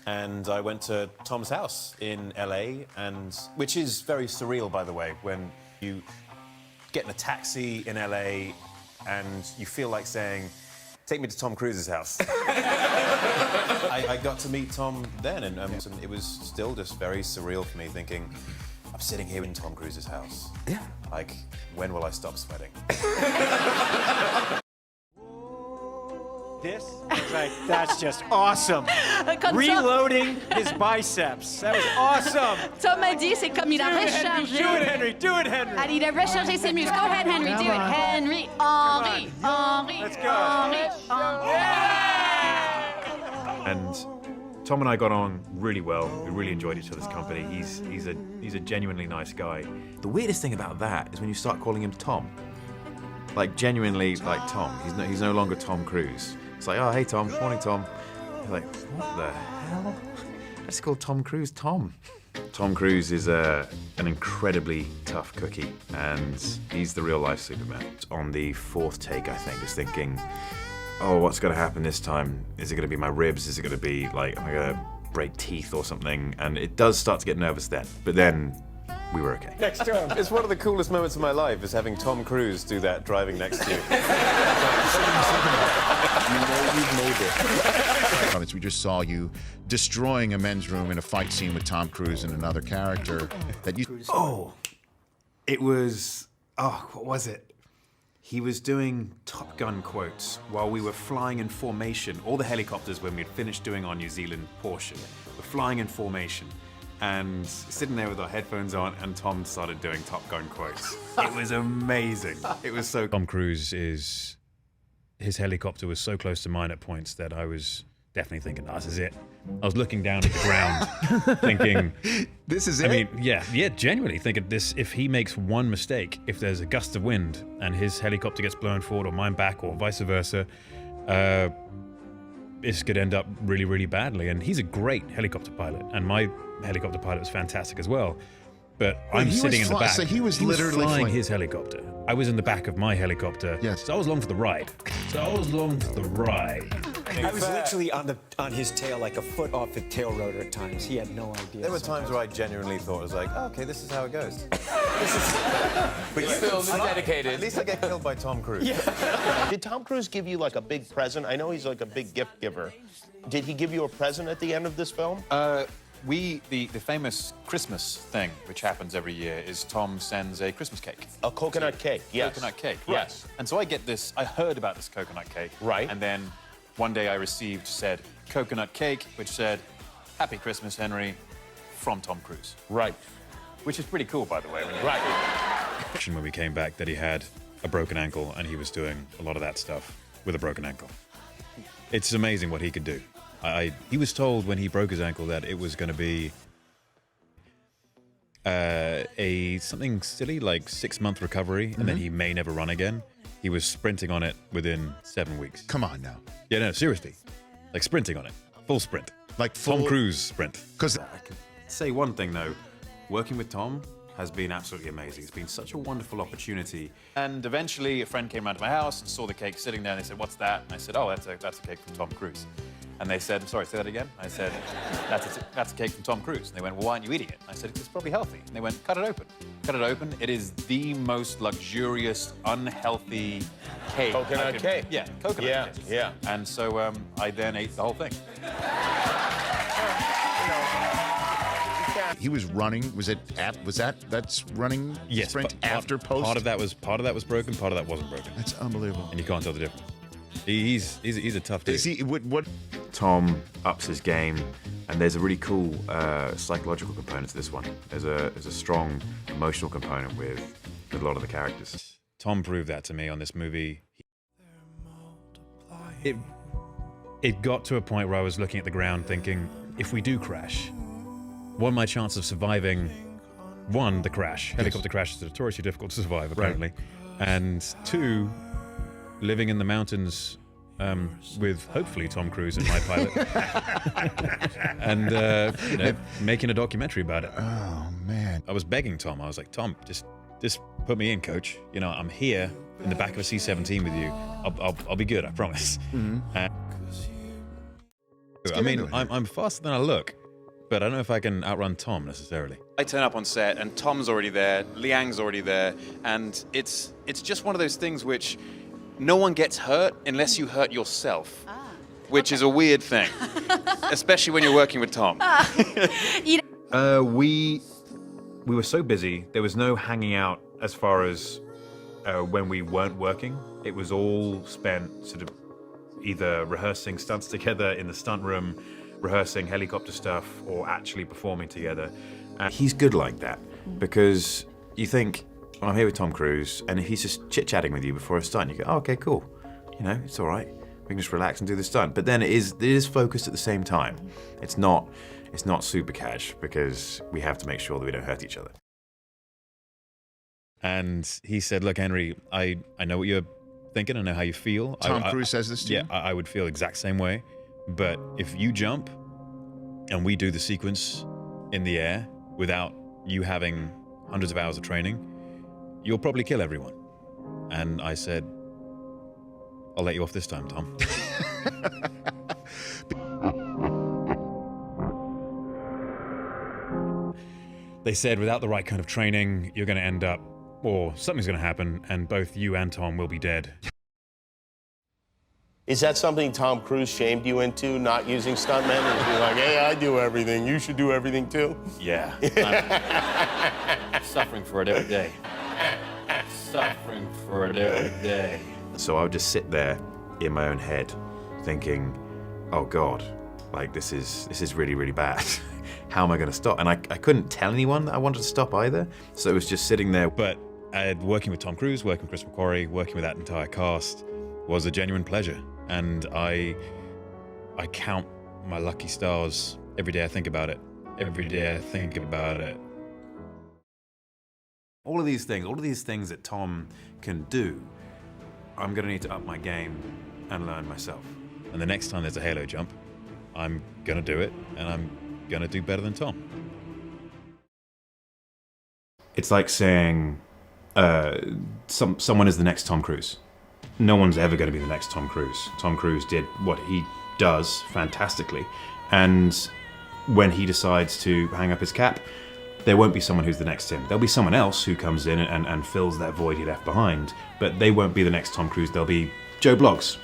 and I went to Tom's house in LA, which is very surreal, by the way, when you get in a taxi in LA and you feel like saying, take me to Tom Cruise's house. I got to meet Tom then, and it was still just very surreal for me, thinking, I'm sitting here in Tom Cruise's house. Yeah. Like, when will I stop sweating? This is like, that's just awesome. Reloading his biceps. That was awesome. Tom m'a dit, c'est comme il a rechargé. Do it, Henry. Do it, Henry. Allez, il a rechargé ses muscles. Go ahead, Henry. Do it. Henry. Henry. Henry. Let's go. Henry. And Tom and I got on really well. We really enjoyed each other's company. He's a genuinely nice guy. The weirdest thing about that is when you start calling him Tom. Like, genuinely, like Tom. He's no longer Tom Cruise. It's like, oh, hey, Tom. Morning, Tom. You're like, what the hell? I just called Tom Cruise Tom. Tom Cruise is an incredibly tough cookie, and he's the real-life Superman. On the fourth take, I think, just thinking, oh, what's going to happen this time? Is it going to be my ribs? Is it going to be, like, am I going to break teeth or something? And it does start to get nervous then. But then we were okay. Next time. It's one of the coolest moments of my life, is having Tom Cruise do that driving next to you. You know you've made it. We just saw you destroying a men's room in a fight scene with Tom Cruise and another character that you... Oh, it was, what was it? He was doing Top Gun quotes while we were flying in formation. All the helicopters, when we'd finished doing our New Zealand portion, were flying in formation. And sitting there with our headphones on, and Tom started doing Top Gun quotes. It was amazing. It was so... Tom Cruise his helicopter was so close to mine at points that I was definitely thinking, oh, this is it. I was looking down at the ground, thinking... This is it? I mean, yeah, genuinely thinking this, if he makes one mistake, if there's a gust of wind and his helicopter gets blown forward or mine back or vice versa, this could end up really, really badly. And he's a great helicopter pilot, and my helicopter pilot was fantastic as well. But I'm sitting in the back. So he was literally flying his helicopter. I was in the back of my helicopter. Yes. So I was along for the ride. I was literally on his tail, like a foot off the tail rotor at times. He had no idea. There were times where I genuinely thought, I was like, oh, okay, this is how it goes. But you still dedicated. At least I get killed by Tom Cruise. Yeah. Did Tom Cruise give you like a big present? I know he's like a big gift giver. Did he give you a present at the end of this film? The famous Christmas thing, which happens every year, is Tom sends a Christmas cake. A coconut cake, yes. Coconut cake, Right. yes. And so I get this, I heard about this coconut cake. Right. And then one day I received said coconut cake, which said, Happy Christmas, Henry, from Tom Cruise. Right. Which is pretty cool, by the way. Right. When we came back, that he had a broken ankle, and he was doing a lot of that stuff with a broken ankle. It's amazing what he could do. He was told when he broke his ankle that it was going to be something silly, like 6-month recovery, and then he may never run again. He was sprinting on it within 7 weeks. Come on now. Yeah, no, seriously. Like sprinting on it. Full sprint. Like full... Tom Cruise sprint. Because I can say one thing, though. Working with Tom has been absolutely amazing. It's been such a wonderful opportunity. And eventually a friend came around to my house and saw the cake sitting there, and they said, what's that? And I said, oh, that's a cake from Tom Cruise. And they said, sorry, say that again? I said, that's a cake from Tom Cruise. And they went, well, why aren't you eating it? And I said, it's probably healthy. And they went, cut it open. Cut it open. It is the most luxurious, unhealthy cake. Coconut cake. Yeah, coconut cake. Yeah. And so I then ate the whole thing. he was running. That's running yes, sprint after post? Part of that was broken, part of that wasn't broken. That's unbelievable. And you can't tell the difference. He's a tough dude. Is he, what? Tom ups his game, and there's a really cool psychological component to this one. There's a strong emotional component with a lot of the characters. Tom proved that to me on this movie. It got to a point where I was looking at the ground thinking, if we do crash, what are my chances of surviving, one, the crash? Helicopter crashes are notoriously difficult to survive, apparently. Right. And two, living in the mountains with hopefully Tom Cruise and my pilot, and making a documentary about it. Oh man! I was begging Tom. I was like, Tom, just put me in, coach. You know, I'm here in the back of a C-17 with you. I'll be good. I promise. Mm-hmm. I mean, I'm faster than I look, but I don't know if I can outrun Tom necessarily. I turn up on set, and Tom's already there, Liang's already there, and it's just one of those things which no one gets hurt unless you hurt yourself, which is a weird thing, especially when you're working with Tom. We were so busy, there was no hanging out as far as when we weren't working. It was all spent sort of either rehearsing stunts together in the stunt room, rehearsing helicopter stuff, or actually performing together. And He's good like that because you think, well, I'm here with Tom Cruise, and he's just chit-chatting with you before a stunt. You go, oh, okay, cool. You know, it's all right. We can just relax and do the stunt. But then it is focused at the same time. It's not super cash because we have to make sure that we don't hurt each other. And he said, look, Henry, I know what you're thinking. I know how you feel. Tom Cruise says this to you? Yeah, I would feel the exact same way. But if you jump and we do the sequence in the air without you having hundreds of hours of training, you'll probably kill everyone. And I said, I'll let you off this time, Tom. They said without the right kind of training, you're going to end up, or something's going to happen, and both you and Tom will be dead. Is that something Tom Cruise shamed you into, not using stuntmen? And being like, hey, I do everything. You should do everything too? Yeah. I'm suffering for it every day. Suffering for it every day. So I would just sit there in my own head thinking, oh God, like this is really, really bad. How am I going to stop? And I couldn't tell anyone that I wanted to stop either. So it was just sitting there. But working with Tom Cruise, working with Chris McQuarrie, working with that entire cast was a genuine pleasure. And I count my lucky stars every day I think about it. Every day I think about it. all of these things that Tom can do, I'm going to need to up my game and learn myself. And the next time there's a halo jump, I'm going to do it, and I'm going to do better than Tom. It's like saying someone is the next Tom Cruise. No one's ever going to be the next Tom Cruise. Tom Cruise did what he does fantastically, and when he decides to hang up his cap, there won't be someone who's the next him. There'll be someone else who comes in and fills that void he left behind, but they won't be the next Tom Cruise. They'll be Joe Bloggs.